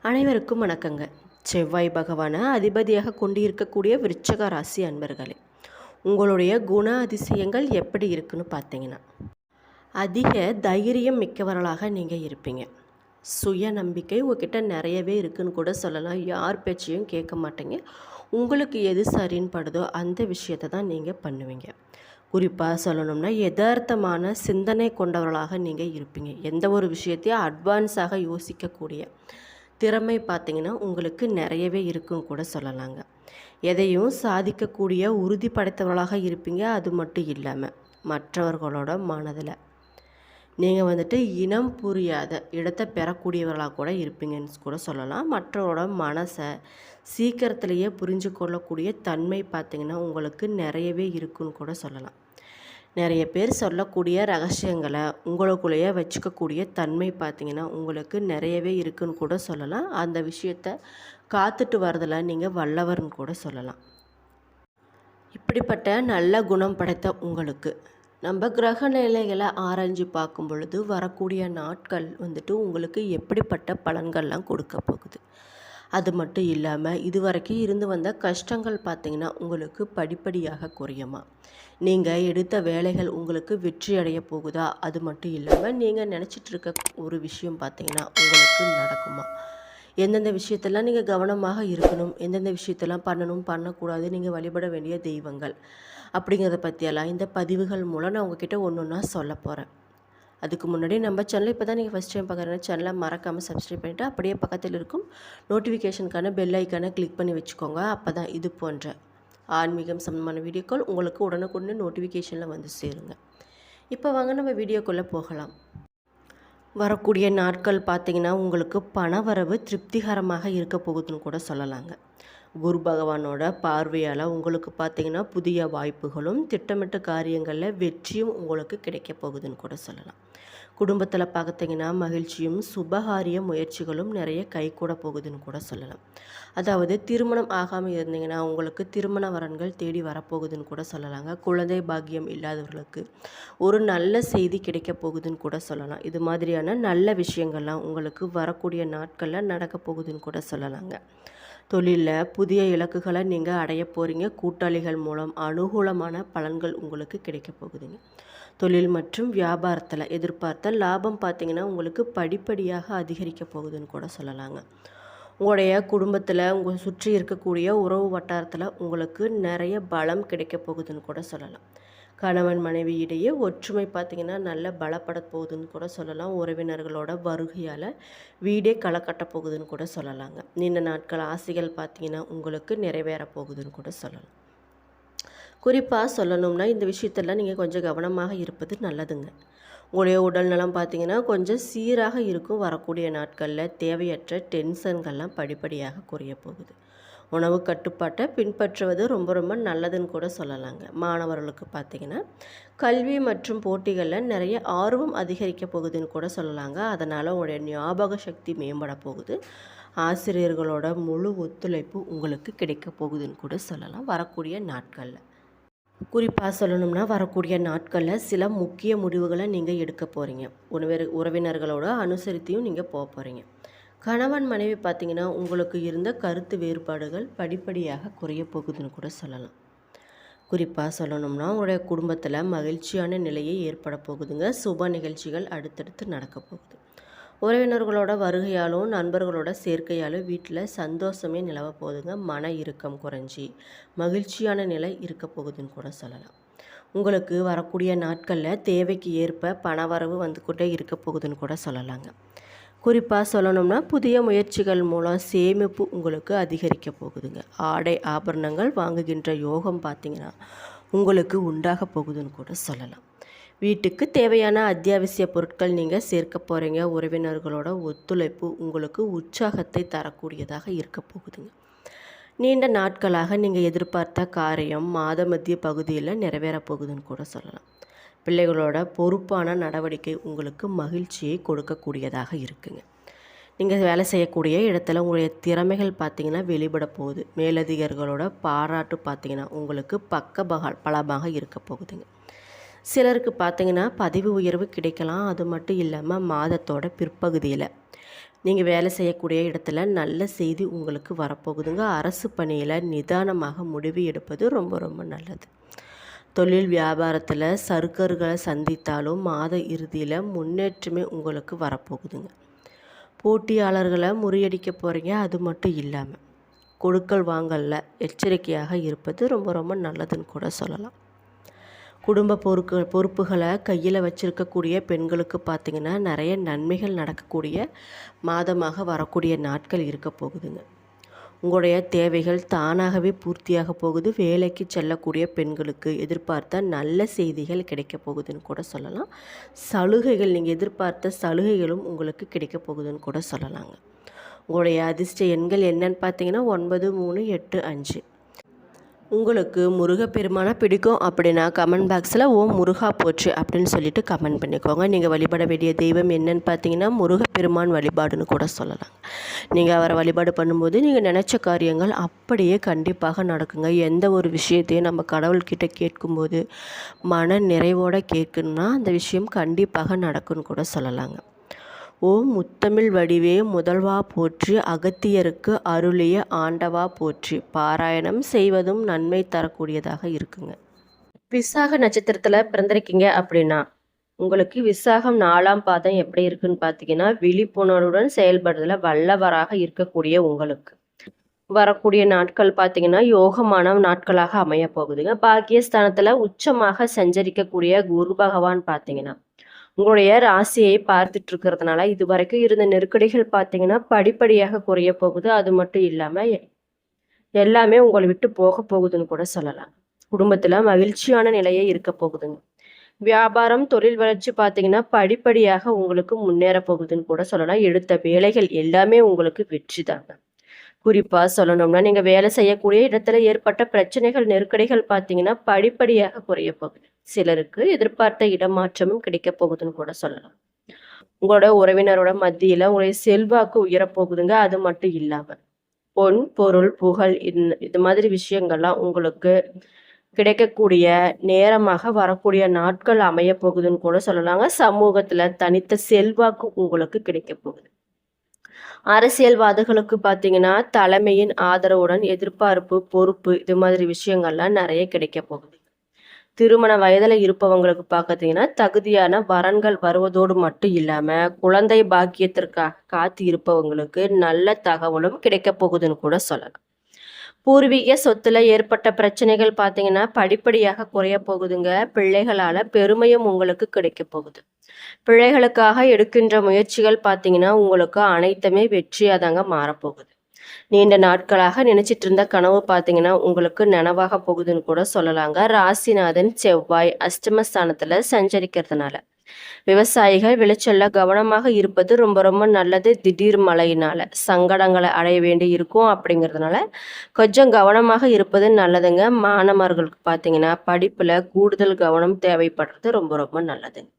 அனைவருக்கும் வணக்கங்க. செவ்வாய் பகவானை அதிபதியாக கொண்டு இருக்கக்கூடிய விருச்சக ராசி அன்பர்களே, உங்களுடைய குண அதிசயங்கள் எப்படி இருக்குன்னு பார்த்தீங்கன்னா, அதிக தைரியம் மிக்கவர்களாக நீங்கள் இருப்பீங்க. சுய நம்பிக்கை உங்ககிட்ட நிறையவே இருக்குன்னு கூட சொல்லலாம். யார் பேச்சையும் கேட்க மாட்டீங்க. உங்களுக்கு எது சரின்னு படுதோ அந்த விஷயத்தை தான் நீங்கள் பண்ணுவீங்க. குறிப்பாக சொல்லணும்னா யதார்த்தமான சிந்தனை கொண்டவர்களாக நீங்கள் இருப்பீங்க. எந்த ஒரு விஷயத்தையும் அட்வான்ஸாக யோசிக்கக்கூடிய திறமை பார்த்திங்கன்னா உங்களுக்கு நிறையவே இருக்குன்னு கூட சொல்லலாங்க. எதையும் சாதிக்கக்கூடிய உறுதி படைத்தவர்களாக இருப்பீங்க. அது மட்டும் இல்லாமல் மற்றவர்களோட மனதில் நீங்கள் இனம் புரியாத இடத்தை பெறக்கூடியவர்களாக கூட இருப்பீங்கன்னு கூட சொல்லலாம். மற்றவரோட மனசை சீக்கிரத்திலேயே புரிஞ்சு கொள்ளக்கூடிய தன்மை பார்த்திங்கன்னா உங்களுக்கு நிறையவே இருக்குன்னு கூட சொல்லலாம். நிறைய பேர் சொல்லக்கூடிய ரகசியங்களை உங்களுக்குள்ளேயே வச்சுக்கக்கூடிய தன்மை பார்த்திங்கன்னா உங்களுக்கு நிறையவே இருக்குன்னு கூட சொல்லலாம். அந்த விஷயத்தை காத்துட்டு வரதில் நீங்கள் வல்லவர்னு கூட சொல்லலாம். இப்படிப்பட்ட நல்ல குணம் படைத்த உங்களுக்கு நம்ம கிரக நிலைகளை ஆராய்ஞ்சு பார்க்கும் பொழுது வரக்கூடிய நாட்கள் உங்களுக்கு எப்படிப்பட்ட பலன்கள்லாம் கொடுக்க போகுது. அது மட்டும் இல்லாமல் இதுவரைக்கும் இருந்து வந்த கஷ்டங்கள் பார்த்திங்கன்னா உங்களுக்கு படிப்படியாக குறையுமா, நீங்கள் எடுத்த வேலைகள் உங்களுக்கு வெற்றி அடைய போகுதா, அது மட்டும் இல்லாமல் நீங்கள் நினச்சிட்டு இருக்க ஒரு விஷயம் பார்த்திங்கன்னா உங்களுக்கு நடக்குமா, எந்தெந்த விஷயத்தெல்லாம் நீங்கள் கவனமாக இருக்கணும், எந்தெந்த விஷயத்தெல்லாம் பண்ணணும் பண்ணக்கூடாது, நீங்கள் வழிபட வேண்டிய தெய்வங்கள் அப்படிங்கிறத பற்றியெல்லாம் இந்த பதிவுகள் மூலம் நான் உங்ககிட்ட ஒன்று ஒன்றா சொல்ல போகிறேன். அதுக்கு முன்னாடி நம்ம சேனல் இப்போ தான் நீங்கள் ஃபஸ்ட் டைம் பார்க்குறேன்னா சேனலை மறக்காமல் சப்ஸ்கிரைப் பண்ணிவிட்டு அப்படியே பக்கத்தில் இருக்கும் நோட்டிஃபிகேஷனுக்கான பெல் ஐக்கானை கிளிக் பண்ணி வச்சுக்கோங்க. அப்போ தான் இது போன்ற ஆன்மீகம் சம்பந்தமான வீடியோக்கள் உங்களுக்கு உடனுக்குடனே நோட்டிஃபிகேஷனில் வந்து சேருங்க. இப்போ வாங்க நம்ம வீடியோக்குள்ளே போகலாம். வரக்கூடிய நாட்கள் பார்த்திங்கன்னா உங்களுக்கு பணவரவு திருப்திகரமாக இருக்க போகுதுன்னு கூட சொல்லலாங்க. குரு பகவானோட பார்வையால் உங்களுக்கு பார்த்திங்கன்னா புதிய வாய்ப்புகளும் திட்டமிட்ட காரியங்களில் வெற்றியும் உங்களுக்கு கிடைக்க போகுதுன்னு கூட சொல்லலாம். குடும்பத்தில் பார்த்திங்கன்னா மகிழ்ச்சியும் சுபகாரிய முயற்சிகளும் நிறைய கைகூட போகுதுன்னு கூட சொல்லலாம். அதாவது திருமணம் ஆகாமல் இருந்தீங்கன்னா உங்களுக்கு திருமண வரன்கள் தேடி வரப்போகுதுன்னு கூட சொல்லலாங்க. குழந்தை பாக்கியம் இல்லாதவர்களுக்கு ஒரு நல்ல செய்தி கிடைக்க போகுதுன்னு கூட சொல்லலாம். இது மாதிரியான நல்ல விஷயங்கள்லாம் உங்களுக்கு வரக்கூடிய நாட்களில் நடக்க போகுதுன்னு கூட சொல்லலாங்க. தொழிலில் புதிய இலக்குகளை நீங்கள் அடைய போகிறீங்க. கூட்டாளிகள் மூலம் அனுகூலமான பலன்கள் உங்களுக்கு கிடைக்க போகுதுங்க. தொழில் மற்றும் வியாபாரத்தில் எதிர்பார்த்த லாபம் பார்த்திங்கன்னா உங்களுக்கு படிப்படியாக அதிகரிக்க போகுதுன்னு கூட சொல்லலாங்க. உங்களுடைய குடும்பத்தில் உங்கள் சுற்றி இருக்கக்கூடிய உறவு வட்டாரத்தில் உங்களுக்கு நிறைய பலம் கிடைக்க போகுதுன்னு கூட சொல்லலாம். கணவன் மனைவி இடையே ஒற்றுமை பார்த்திங்கன்னா நல்ல பலப்பட போகுதுன்னு கூட சொல்லலாம். உறவினர்களோட வருகையால் வீடே களை போகுதுன்னு கூட சொல்லலாங்க. நீண்ட நாட்கள் ஆசைகள் பார்த்திங்கன்னா உங்களுக்கு நிறைவேற போகுதுன்னு கூட சொல்லலாம். குறிப்பாக சொல்லணும்னா இந்த விஷயத்தெல்லாம் நீங்கள் கொஞ்சம் கவனமாக இருப்பது நல்லதுங்க. உங்களுடைய உடல் நலம் பார்த்திங்கன்னா கொஞ்சம் சீராக இருக்கும். வரக்கூடிய நாட்களில் தேவையற்ற டென்ஷன்கள்லாம் படிப்படியாக குறைய போகுது. உணவு கட்டுப்பாட்டை பின்பற்றுவது ரொம்ப ரொம்ப நல்லதுன்னு கூட சொல்லலாங்க. மாணவர்களுக்கு பார்த்திங்கன்னா கல்வி மற்றும் போட்டிகளில் நிறைய ஆர்வம் அதிகரிக்க போகுதுன்னு கூட சொல்லலாங்க. அதனால் உங்களுடைய ஞாபக சக்தி மேம்பட போகுது. ஆசிரியர்களோட முழு ஒத்துழைப்பு உங்களுக்கு கிடைக்க போகுதுன்னு கூட சொல்லலாம் வரக்கூடிய நாட்களில். குறிப்பாக சொல்லணும்னா வரக்கூடிய நாட்களில் சில முக்கிய முடிவுகளை நீங்கள் எடுக்க போகிறீங்க. உறவினர்களோட அனுசரித்தையும் நீங்கள் போக போகிறீங்க. கணவன் மனைவி பார்த்திங்கன்னா உங்களுக்கு இருந்த கருத்து வேறுபாடுகள் படிப்படியாக குறைய போகுதுன்னு கூட சொல்லலாம். குறிப்பாக சொல்லணும்னா உங்களுடைய குடும்பத்தில் மகிழ்ச்சியான நிலையை ஏற்பட போகுதுங்க. சுப நிகழ்ச்சிகள் அடுத்தடுத்து நடக்க போகுது. உறவினர்களோட வருகையாலும் நண்பர்களோட சேர்க்கையாலும் வீட்டில் சந்தோஷமே நிலவ போகுதுங்க. மன இறுக்கம் குறைஞ்சி மகிழ்ச்சியான நிலை இருக்க போகுதுன்னு கூட சொல்லலாம். உங்களுக்கு வரக்கூடிய நாட்களில் தேவைக்கு ஏற்ப பணவரவு கொண்டே இருக்க போகுதுன்னு கூட சொல்லலாங்க. குறிப்பாக சொல்லணும்னா புதிய முயற்சிகள் மூலம் சேமிப்பு உங்களுக்கு அதிகரிக்க போகுதுங்க. ஆடை ஆபரணங்கள் வாங்குகின்ற யோகம் பார்த்திங்கன்னா உங்களுக்கு உண்டாக போகுதுன்னு கூட சொல்லலாம். வீட்டுக்கு தேவையான அத்தியாவசிய பொருட்கள் நீங்கள் சேர்க்க போகிறீங்க. உறவினர்களோட ஒத்துழைப்பு உங்களுக்கு உற்சாகத்தை தரக்கூடியதாக இருக்க போகுதுங்க. நீண்ட நாட்களாக நீங்கள் எதிர்பார்த்த காரியம் மாத மத்திய பகுதியில் நிறைவேற போகுதுன்னு கூட சொல்லலாம். பிள்ளைகளோட பொறுப்பான நடவடிக்கை உங்களுக்கு மகிழ்ச்சியை கொடுக்கக்கூடியதாக இருக்குங்க. நீங்கள் வேலை செய்யக்கூடிய இடத்துல உங்களுடைய திறமைகள் பார்த்திங்கன்னா வெளிப்பட போகுது. மேலதிகாரிகளோட பாராட்டு பார்த்திங்கன்னா உங்களுக்கு பலமாக இருக்க போகுதுங்க. சிலருக்கு பார்த்திங்கன்னா பதவி உயர்வு கிடைக்கலாம். அது மட்டும் இல்லாமல் மாதத்தோட பிற்பகுதியில் நீங்கள் வேலை செய்யக்கூடிய இடத்துல நல்ல செய்தி உங்களுக்கு வரப்போகுதுங்க. அரசு பணியில் நிதானமாக முடிவு எடுப்பது ரொம்ப ரொம்ப நல்லது. தொழில் வியாபாரத்தில் சறுக்கல்களை சந்தித்தாலும் மாத இறுதியில் முன்னேற்றமே உங்களுக்கு வரப்போகுதுங்க. போட்டியாளர்களை முறியடிக்க போகிறீங்க. அது மட்டும் இல்லாமல் கொடுக்கல் வாங்கலில் எச்சரிக்கையாக இருப்பது ரொம்ப ரொம்ப நல்லதுன்னு கூட சொல்லலாம். குடும்ப பொறுப்புகளை கையில் வச்சுருக்கக்கூடிய பெண்களுக்கு பார்த்திங்கன்னா நிறைய நன்மைகள் நடக்கக்கூடிய மாதமாக வரக்கூடிய நாட்கள் இருக்க போகுதுங்க. உங்களுடைய தேவைகள் தானாகவே பூர்த்தியாக போகுது. வேலைக்கு செல்லக்கூடிய பெண்களுக்கு எதிர்பார்த்த நல்ல செய்திகள் கிடைக்க போகுதுன்னு கூட சொல்லலாம். சலுகைகள், நீங்கள் எதிர்பார்த்த சலுகைகளும் உங்களுக்கு கிடைக்க போகுதுன்னு கூட சொல்லலாங்க. உங்களுடைய அதிர்ஷ்ட எண்கள் என்னன்னு பார்த்தீங்கன்னா 9, 3, 8, 5. உங்களுக்கு முருகப்பெருமானை பிடிக்கும் அப்படின்னா கமெண்ட் பாக்ஸில் ஓம் முருகா போச்சு அப்படின்னு சொல்லிட்டு கமெண்ட் பண்ணிக்கோங்க. நீங்கள் வழிபட வேண்டிய தெய்வம் என்னன்னு பார்த்தீங்கன்னா முருகப்பெருமான் வழிபாடுன்னு கூட சொல்லலாம். நீங்கள் அவரை வழிபாடு பண்ணும்போது நீங்கள் நினச்ச காரியங்கள் அப்படியே கண்டிப்பாக நடக்குங்க. எந்த ஒரு விஷயத்தையும் நம்ம கடவுள்கிட்ட கேட்கும்போது மன நிறைவோடு கேட்கணுன்னா அந்த விஷயம் கண்டிப்பாக நடக்குன்னு கூட சொல்லலாங்க. ஓம் முத்தமிழ் வடிவே முதல்வா போற்றி, அகத்தியருக்கு அருளிய ஆண்டவா போற்றி. பாராயணம் செய்வதும் நன்மை தரக்கூடியதாக இருக்குங்க. விசாக நட்சத்திரத்தில் பிறந்திருக்கீங்க அப்படின்னா உங்களுக்கு விசாகம் 4ஆம் பாதம் எப்படி இருக்குன்னு பார்த்தீங்கன்னா விழிப்புணர்வுடன் செயல்படுறதுல வல்லவராக இருக்கக்கூடிய உங்களுக்கு வரக்கூடிய நாட்கள் பார்த்தீங்கன்னா யோகமான நாட்களாக அமைய போகுதுங்க. பாக்கியஸ்தானத்தில் உச்சமாக சஞ்சரிக்கக்கூடிய குரு பகவான் பார்த்தீங்கன்னா உங்களுடைய ராசியை பார்த்துட்டு இருக்கிறதுனால இது வரைக்கும் இருந்த நெருக்கடிகள் பார்த்தீங்கன்னா படிப்படியாக குறைய போகுது. அது மட்டும் இல்லாமல் எல்லாமே உங்களை விட்டு போக போகுதுன்னு கூட சொல்லலாம். குடும்பத்தில் மகிழ்ச்சியான நிலையே இருக்க போகுதுங்க. வியாபாரம் தொழில் வளர்ச்சி பார்த்தீங்கன்னா படிப்படியாக உங்களுக்கு முன்னேற போகுதுன்னு கூட சொல்லலாம். எடுத்த வேலைகள் எல்லாமே உங்களுக்கு வெற்றி தாங்க. குறிப்பாக சொல்லணும்னா நீங்கள் வேலை செய்யக்கூடிய இடத்துல ஏற்பட்ட பிரச்சனைகள் நெருக்கடிகள் பார்த்தீங்கன்னா படிப்படியாக குறைய போகுது. சிலருக்கு எதிர்பார்த்த இடமாற்றமும் கிடைக்க போகுதுன்னு கூட சொல்லலாம். உங்களோட உறவினரோட மத்தியில் உங்களுடைய செல்வாக்கு உயரப்போகுதுங்க. அது மட்டும் இல்லாமல் பொன் பொருள் புகழ் இது மாதிரி விஷயங்கள்லாம் உங்களுக்கு கிடைக்கக்கூடிய நேரமாக வரக்கூடிய நாட்கள் அமைய போகுதுன்னு கூட சொல்லலாங்க. சமூகத்தில் தனித்த செல்வாக்கு உங்களுக்கு கிடைக்க போகுது. அரசியல்வாதிகளுக்கு பார்த்தீங்கன்னா தலைமையின் ஆதரவுடன் எதிர்பார்ப்பு பொறுப்பு இது மாதிரி விஷயங்கள்லாம் நிறைய கிடைக்க போகுது. திருமண வயதில் இருப்பவங்களுக்கு பார்த்தீங்கன்னா தகுதியான வரன்கள் வருவதோடு மட்டும் இல்லாமல் குழந்தை பாக்கியத்திற்காக காத்து இருப்பவங்களுக்கு நல்ல தகவலும் கிடைக்க போகுதுன்னு கூட சொல்லலாம். பூர்வீக சொத்துல ஏற்பட்ட பிரச்சனைகள் பார்த்தீங்கன்னா படிப்படியாக குறைய போகுதுங்க. பிள்ளைகளால பெருமையும் உங்களுக்கு கிடைக்க போகுது. பிள்ளைகளுக்காக எடுக்கின்ற முயற்சிகள் பார்த்தீங்கன்னா உங்களுக்கு அனைத்துமே வெற்றியாக தாங்க மாறப்போகுது. நீண்ட நாட்களாக நினைச்சிட்டு இருந்த கனவு பார்த்தீங்கன்னா உங்களுக்கு நினைவாக போகுதுன்னு கூட சொல்லலாங்க. ராசிநாதன் செவ்வாய் அஷ்டமஸ்தானத்துல சஞ்சரிக்கிறதுனால விவசாயிகள் விளைச்சல்ல கவனமாக இருப்பது ரொம்ப ரொம்ப நல்லது. திடீர் மழையினால சங்கடங்களை அடைய வேண்டி இருக்கும். அப்படிங்கிறதுனால கொஞ்சம் கவனமாக இருப்பது நல்லதுங்க. மாணவர்களுக்கு பார்த்தீங்கன்னா படிப்புல கூடுதல் கவனம் தேவைப்படுறது ரொம்ப ரொம்ப நல்லதுங்க.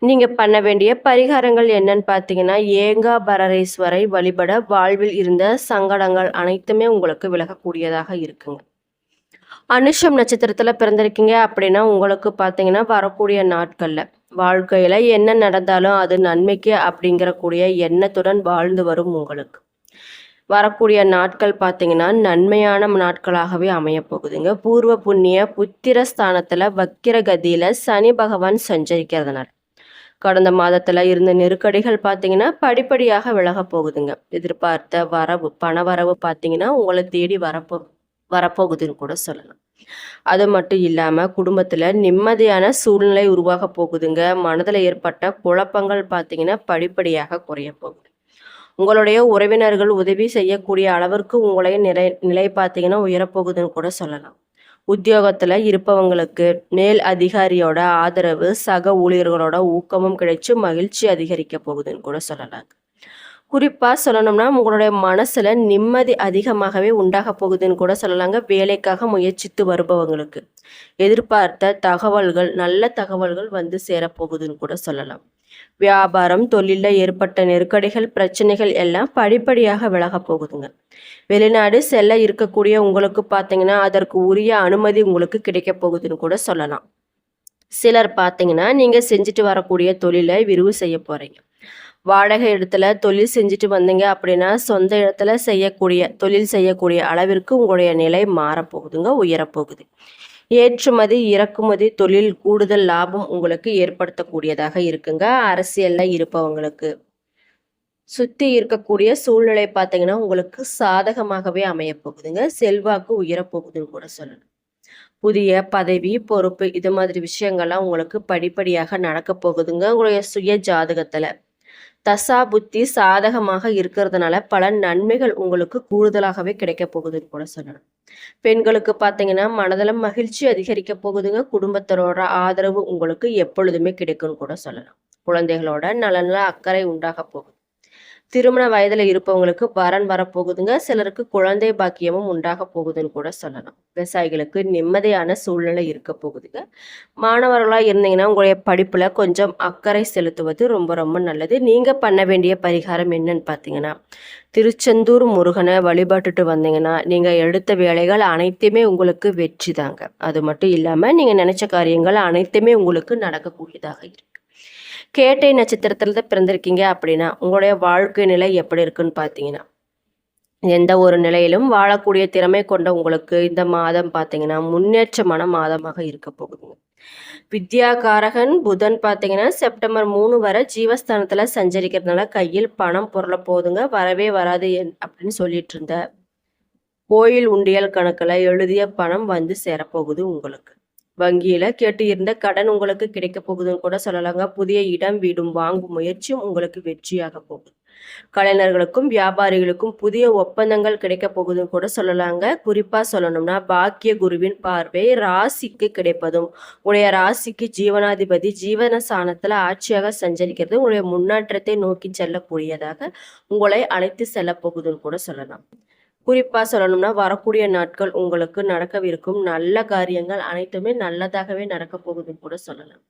நீங்க பண்ண வேண்டிய பரிகாரங்கள் என்னன்னு பார்த்தீங்கன்னா ஏகாம்பரேஸ்வரை வழிபட வாழ்வில் இருந்த சங்கடங்கள் அனைத்துமே உங்களுக்கு விலகக்கூடியதாக இருக்குங்க. அனுஷம் நட்சத்திரத்துல பிறந்திருக்கீங்க அப்படின்னா உங்களுக்கு பார்த்தீங்கன்னா வரக்கூடிய நாட்கள்ல வாழ்க்கையில என்ன நடந்தாலும் அது நன்மைக்கு அப்படிங்கிற கூடிய எண்ணத்துடன் வாழ்ந்து வரும் உங்களுக்கு வரக்கூடிய நாட்கள் பார்த்தீங்கன்னா நன்மையான நாட்களாகவே அமைய போகுதுங்க. பூர்வ புண்ணிய புத்திர ஸ்தானத்துல வக்கிர கதியில சனி பகவான் சஞ்சரிக்கிறதுனால கடந்த மாதத்துல இருந்த நெருக்கடிகள் பார்த்தீங்கன்னா படிப்படியாக விலக போகுதுங்க. எதிர்பார்த்த வரவு பண வரவு பார்த்தீங்கன்னா உங்களை தேடி வரப்போகுதுன்னு கூட சொல்லலாம். அது மட்டும் இல்லாம குடும்பத்துல நிம்மதியான சூழ்நிலை உருவாக போகுதுங்க. மனதில் ஏற்பட்ட குழப்பங்கள் பார்த்தீங்கன்னா படிப்படியாக குறைய போகுது. உங்களுடைய உறவினர்கள் உதவி செய்யக்கூடிய அளவிற்கு உங்களுடைய நிலை பார்த்தீங்கன்னா உயரப்போகுதுன்னு கூட சொல்லலாம். உத்தியோகத்துல இருப்பவங்களுக்கு மேல் அதிகாரியோட ஆதரவு சக ஊழியர்களோட ஊக்கமும் கிடைச்சு மகிழ்ச்சி அதிகரிக்க போகுதுன்னு கூட சொல்லலாம். குறிப்பாக சொல்லணும்னா உங்களுடைய மனசில் நிம்மதி அதிகமாகவே உண்டாக போகுதுன்னு கூட சொல்லலாங்க. வேலைக்காக முயற்சித்து வருபவங்களுக்கு எதிர்பார்த்த தகவல்கள் நல்ல தகவல்கள் வந்து சேரப்போகுதுன்னு கூட சொல்லலாம். வியாபாரம் தொழிலில் ஏற்பட்ட நெருக்கடிகள் பிரச்சனைகள் எல்லாம் படிப்படியாக விலக போகுதுங்க. வெளிநாடு செல்ல இருக்கக்கூடிய உங்களுக்கு பார்த்தீங்கன்னா அதற்கு உரிய அனுமதி உங்களுக்கு கிடைக்க போகுதுன்னு கூட சொல்லலாம். சிலர் பார்த்தீங்கன்னா நீங்கள் செஞ்சுட்டு வரக்கூடிய தொழிலை விரிவு செய்ய போகிறீங்க. வாடகை இடத்துல தொழில் செஞ்சுட்டு வந்தீங்க அப்படின்னா சொந்த இடத்துல தொழில் செய்யக்கூடிய அளவிற்கு உங்களுடைய நிலை மாறப்போகுதுங்க, உயரப்போகுது. ஏற்றுமதி இறக்குமதி தொழில் கூடுதல் லாபம் உங்களுக்கு ஏற்படுத்தக்கூடியதாக இருக்குங்க. அரசியல்ல இருப்பவங்களுக்கு சுத்தி இருக்கக்கூடிய சூழ்நிலை பார்த்தீங்கன்னா உங்களுக்கு சாதகமாகவே அமைய போகுதுங்க. செல்வாக்கு உயரப்போகுதுன்னு கூட சொல்லலாம். புதிய பதவி பொறுப்பு இது மாதிரி விஷயங்கள்லாம் உங்களுக்கு படிப்படியாக நடக்க போகுதுங்க. உங்களுடைய சுய ஜாதகத்துல தசா புத்தி சாதகமாக இருக்கிறதுனால பல நன்மைகள் உங்களுக்கு கூடுதலாகவே கிடைக்க போகுதுன்னு கூட சொல்லலாம். பெண்களுக்கு பார்த்தீங்கன்னா மனதில் மகிழ்ச்சி அதிகரிக்க போகுதுங்க. குடும்பத்தரோட ஆதரவு உங்களுக்கு எப்பொழுதுமே கிடைக்கும்னு கூட சொல்லலாம். குழந்தைகளோட நலன்ல அக்கறை உண்டாக போகுது. திருமண வயதுல இருப்பவங்களுக்கு வரன் வரப்போகுதுங்க. சிலருக்கு குழந்தை பாக்கியமும் உண்டாக போகுதுன்னு கூட சொல்லலாம். விவசாயிகளுக்கு நிம்மதியான சூழ்நிலை இருக்க போகுதுங்க. மாணவர்களா இருந்தீங்கன்னா உங்களுடைய படிப்புல கொஞ்சம் அக்கறை செலுத்துவது ரொம்ப ரொம்ப நல்லது. நீங்க பண்ண வேண்டிய பரிகாரம் என்னன்னு பார்த்தீங்கன்னா, திருச்செந்தூர் முருகனை வழிபட்டுட்டு வந்தீங்கன்னா நீங்க எடுத்த வேலைகள் அனைத்துமே உங்களுக்கு வெற்றி தாங்க. அது மட்டும் இல்லாம நீங்க நினைச்ச காரியங்கள் அனைத்துமே உங்களுக்கு நடக்கக்கூடியதாக இருக்கு. கேட்டை நட்சத்திரத்துல தான் பிறந்திருக்கீங்க அப்படின்னா உங்களுடைய வாழ்க்கை நிலை எப்படி இருக்குன்னு பார்த்தீங்கன்னா, எந்த ஒரு நிலையிலும் வாழக்கூடிய திறமை கொண்ட உங்களுக்கு இந்த மாதம் பார்த்தீங்கன்னா முன்னேற்றமான மாதமாக இருக்க போகுதுங்க. வித்யாகாரகன் புதன் பார்த்தீங்கன்னா செப்டம்பர் 3 வரை ஜீவஸ்தானத்துல சஞ்சரிக்கிறதுனால கையில் பணம் பொருள போதுங்க. வரவே வராது அப்படின்னு சொல்லிட்டு இருந்த கோயில் உண்டியல் கணக்குல எழுதிய பணம் வந்து சேரப்போகுது உங்களுக்கு. வங்கியில கேட்டு இருந்த கடன் உங்களுக்கு கிடைக்க போகுதுன்னு கூட சொல்லலாங்க. புதிய இடம் வீடும் வாங்கும் முயற்சியும் உங்களுக்கு வெற்றியாக போகுது. கலைஞர்களுக்கும் வியாபாரிகளுக்கும் புதிய ஒப்பந்தங்கள் கிடைக்க போகுதுன்னு கூட சொல்லலாங்க. குறிப்பா சொல்லணும்னா பாக்கிய குருவின் பார்வை ராசிக்கு கிடைப்பதும் உடைய ராசிக்கு ஜீவனாதிபதி ஜீவன சாணத்துல ஆட்சியாக சஞ்சரிக்கிறது உங்களுடைய முன்னேற்றத்தை நோக்கி செல்லக்கூடியதாக உங்களை அழைத்து செல்ல போகுதுன்னு கூட சொல்லலாம். குறிப்பா சொல்லணும்னா வரக்கூடிய நாட்கள் உங்களுக்கு நடக்கவிருக்கும் நல்ல காரியங்கள் அனைத்துமே நல்லதாகவே நடக்க போகுதுன்னு கூட சொல்லலாம்.